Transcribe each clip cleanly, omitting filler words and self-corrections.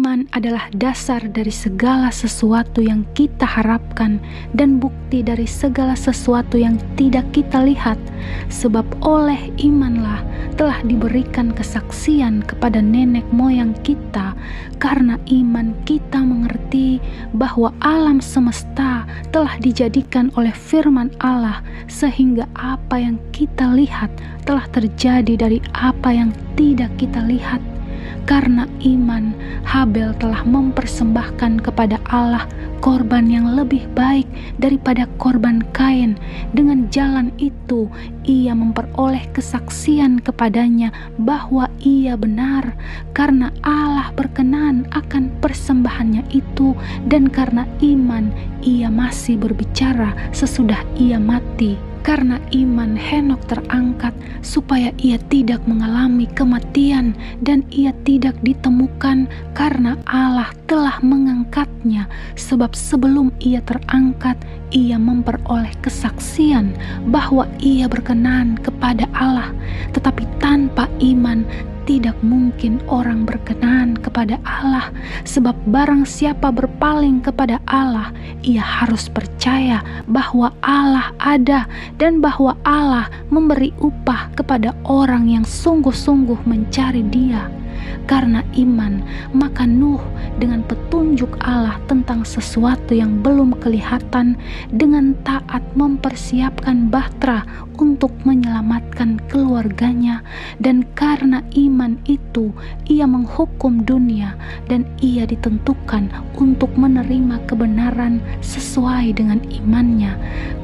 iman adalah dasar dari segala sesuatu yang kita harapkan dan bukti dari segala sesuatu yang tidak kita lihat. Sebab oleh imanlah telah diberikan kesaksian kepada nenek moyang kita. Karena iman kita mengerti bahwa alam semesta telah dijadikan oleh firman Allah, sehingga apa yang kita lihat telah terjadi dari apa yang tidak kita lihat. Karena iman, Habel telah mempersembahkan kepada Allah korban yang lebih baik daripada korban Kain. Dengan jalan itu, ia memperoleh kesaksian kepadanya bahwa ia benar, karena Allah berkenan akan persembahannya itu, dan karena iman, ia masih berbicara sesudah ia mati. Karena iman Henokh terangkat supaya ia tidak mengalami kematian, dan ia tidak ditemukan karena Allah telah mengangkatnya. Sebab sebelum ia terangkat, ia memperoleh kesaksian bahwa ia berkenan kepada Allah. Tetapi tanpa iman tidak mungkin orang berkenan kepada Allah, sebab barang siapa berpaling kepada Allah, ia harus percaya bahwa Allah ada dan bahwa Allah memberi upah kepada orang yang sungguh-sungguh mencari Dia. Karena iman, maka Nuh dengan petunjuk Allah tentang sesuatu yang belum kelihatan, dengan taat mempersiapkan bahtera untuk menyelamatkan keluarganya. Dan karena iman itu, ia menghukum dunia, dan ia ditentukan untuk menerima kebenaran sesuai dengan imannya.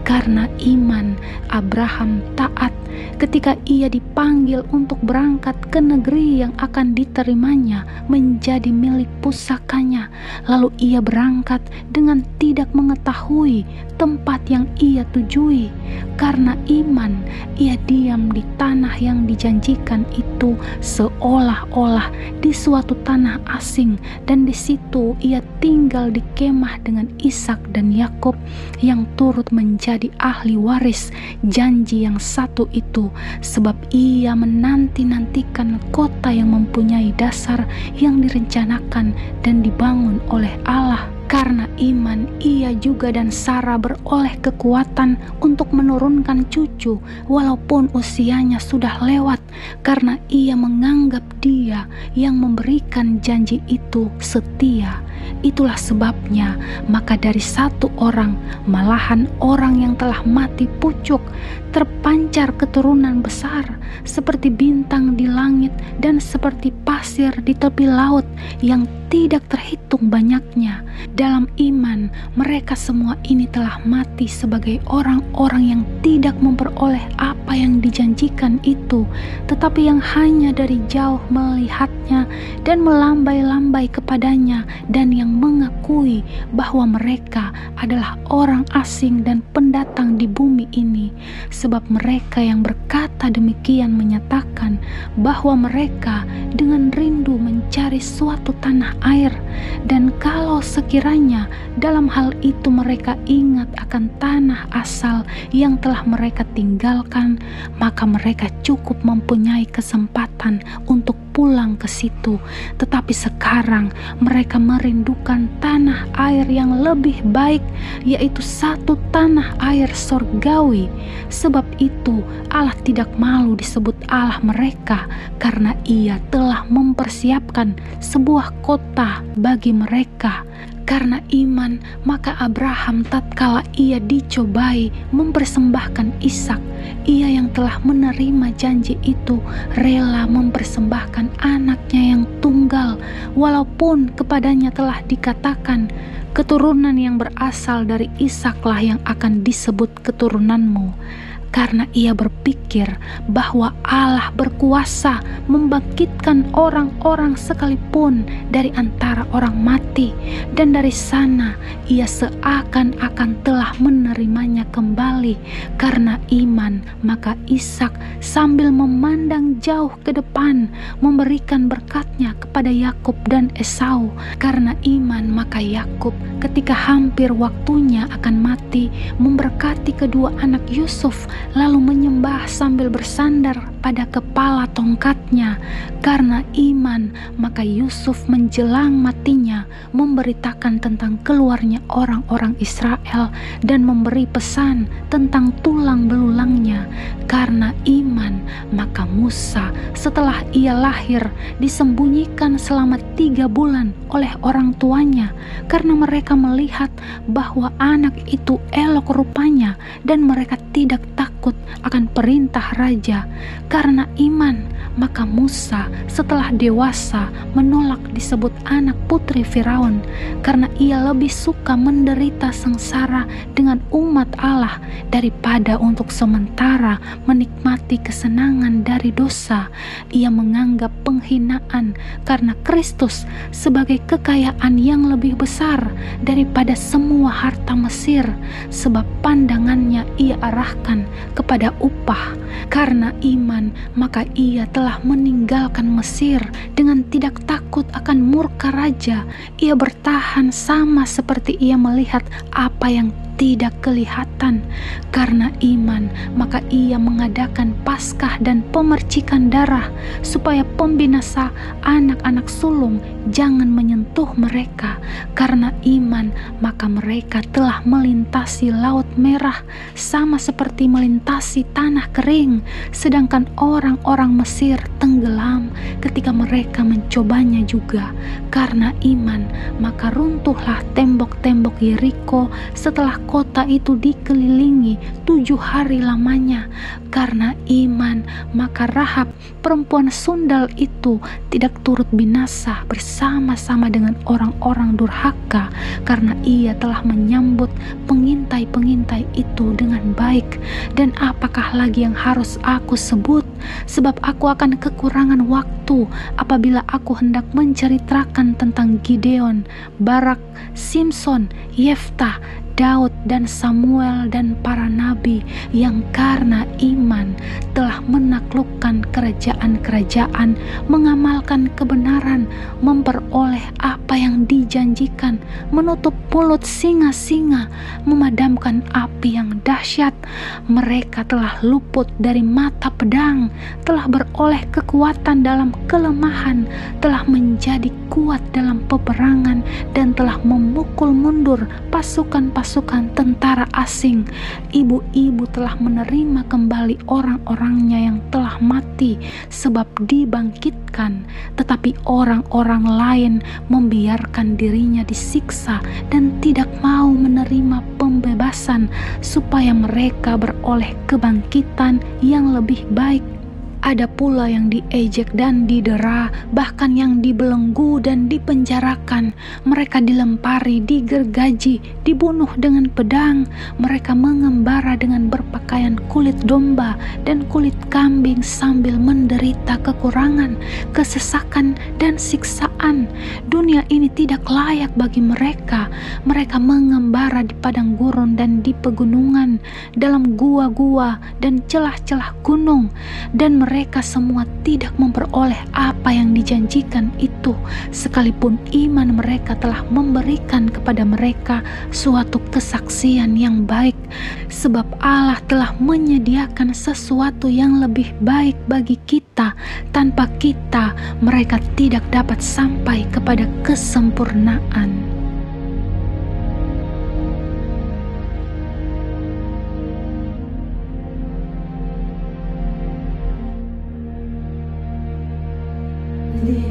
Karena iman, Abraham taat ketika ia dipanggil untuk berangkat ke negeri yang akan diterimanya menjadi milik pusakanya. Lalu ia berangkat dengan tidak mengetahui tempat yang ia tujui. Karena iman, ia diam di tanah yang dijanjikan itu, seolah-olah di suatu tanah asing, dan di situ ia tinggal di kemah dengan Ishak dan Yakub yang turut menjadi ahli waris janji yang satu itu. Sebab ia menanti-nantikan kota yang mempunyai dasar yang direncanakan dan dibangun oleh Allah. Karena iman, ia juga dan Sarah beroleh kekuatan untuk menurunkan cucu walaupun usianya sudah lewat, karena ia menganggap Dia yang memberikan janji itu setia. Itulah sebabnya, maka dari satu orang, malahan orang yang telah mati pucuk, terpancar keturunan besar seperti bintang di langit dan seperti pasir di tepi laut yang tidak terhitung banyaknya. Dalam iman, mereka semua ini telah mati sebagai orang-orang yang tidak memperoleh apa yang dijanjikan itu, tetapi yang hanya dari jauh melihatnya dan melambai-lambai kepadanya, dan yang mengakui bahwa mereka adalah orang asing dan pendatang di bumi ini. Sebab mereka yang berkata demikian menyatakan bahwa mereka dengan rindu mencari suatu tanah air, dan kalau sekiranya dalam hal itu mereka ingat akan tanah asal yang telah mereka tinggalkan, maka mereka cukup mempunyai kesempatan untuk pulang ke situ. Tetapi sekarang mereka merindukan tanah air yang lebih baik, yaitu satu tanah air sorgawi. Sebab itu Allah tidak malu disebut Allah mereka, karena Ia telah mempersiapkan sebuah kota bagi mereka. Karena iman, maka Abraham tatkala ia dicobai mempersembahkan Ishak, ia yang telah menerima janji itu rela mempersembahkan anaknya yang tunggal, walaupun kepadanya telah dikatakan, keturunan yang berasal dari Ishaklah yang akan disebut keturunanmu. Karena ia berpikir bahwa Allah berkuasa membangkitkan orang-orang sekalipun dari antara orang mati, dan dari sana ia seakan-akan telah menerimanya kembali. Karena iman, maka Ishak sambil memandang jauh ke depan, memberikan berkatnya kepada Yakub dan Esau. Karena iman, maka Yakub ketika hampir waktunya akan mati, memberkati kedua anak Yusuf, lalu menyembah sambil bersandar pada kepala tongkatnya. Karena iman, maka Yusuf menjelang matinya memberitakan tentang keluarnya orang-orang Israel dan memberi pesan tentang tulang belulangnya. Karena iman, maka Musa setelah ia lahir disembunyikan selama 3 bulan oleh orang tuanya, karena mereka melihat bahwa anak itu elok rupanya dan mereka tidak takut akan perintah raja. Karena iman, maka Musa setelah dewasa menolak disebut anak putri Firaun, karena ia lebih suka menderita sengsara dengan umat Allah daripada untuk sementara menikmati kesenangan dari dosa. Ia menganggap penghinaan karena Kristus sebagai kekayaan yang lebih besar daripada semua harta Mesir, sebab pandangannya ia arahkan kepada upah. Karena iman, maka ia telah meninggalkan Mesir dengan tidak takut akan murka raja. Ia bertahan sama seperti ia melihat apa yang tidak kelihatan. Karena iman, maka ia mengadakan Paskah dan pemercikan darah, supaya pembinasa anak-anak sulung jangan menyentuh mereka. Karena iman, maka mereka telah melintasi Laut Merah sama seperti melintasi tanah kering, sedangkan orang-orang Mesir tenggelam ketika mereka mencobanya juga. Karena iman, maka runtuhlah tembok-tembok Yeriko setelah kota itu dikelilingi 7 hari lamanya. Karena iman, maka Rahab perempuan sundal itu tidak turut binasa bersama-sama dengan orang-orang durhaka, karena ia telah menyambut pengintai-pengintai itu dengan baik. Dan apakah lagi yang harus aku sebut? Sebab aku akan kekurangan waktu apabila aku hendak menceritakan tentang Gideon, Barak, Simson, Yeftah, Daud dan Samuel dan para nabi yang karena iman telah menaklukkan kerajaan-kerajaan, mengamalkan kebenaran, memperoleh apa yang dijanjikan, menutup mulut singa-singa, memadamkan api yang dahsyat. Mereka telah luput dari mata pedang, telah beroleh kekuatan dalam kelemahan, telah menjadi kuat dalam peperangan, dan telah memukul mundur pasukan-pasukan tentara asing. Ibu-ibu telah menerima kembali orang-orangnya yang telah mati sebab dibangkitkan, tetapi orang-orang lain membiarkan dirinya disiksa dan tidak mau menerima pembebasan supaya mereka beroleh kebangkitan yang lebih baik. Ada pula yang diejek dan didera, bahkan yang dibelenggu dan dipenjarakan. Mereka dilempari, digergaji, dibunuh dengan pedang. Mereka mengembara dengan berpakaian kulit domba dan kulit kambing sambil menderita kekurangan, kesesakan, dan siksaan. Dunia ini tidak layak bagi mereka. Mereka mengembara di padang gurun dan di pegunungan, dalam gua-gua dan celah-celah gunung, dan mereka semua tidak memperoleh apa yang dijanjikan itu, sekalipun iman mereka telah memberikan kepada mereka suatu kesaksian yang baik. Sebab Allah telah menyediakan sesuatu yang lebih baik bagi kita. Tanpa kita, mereka tidak dapat sampai kepada kesempurnaan. Di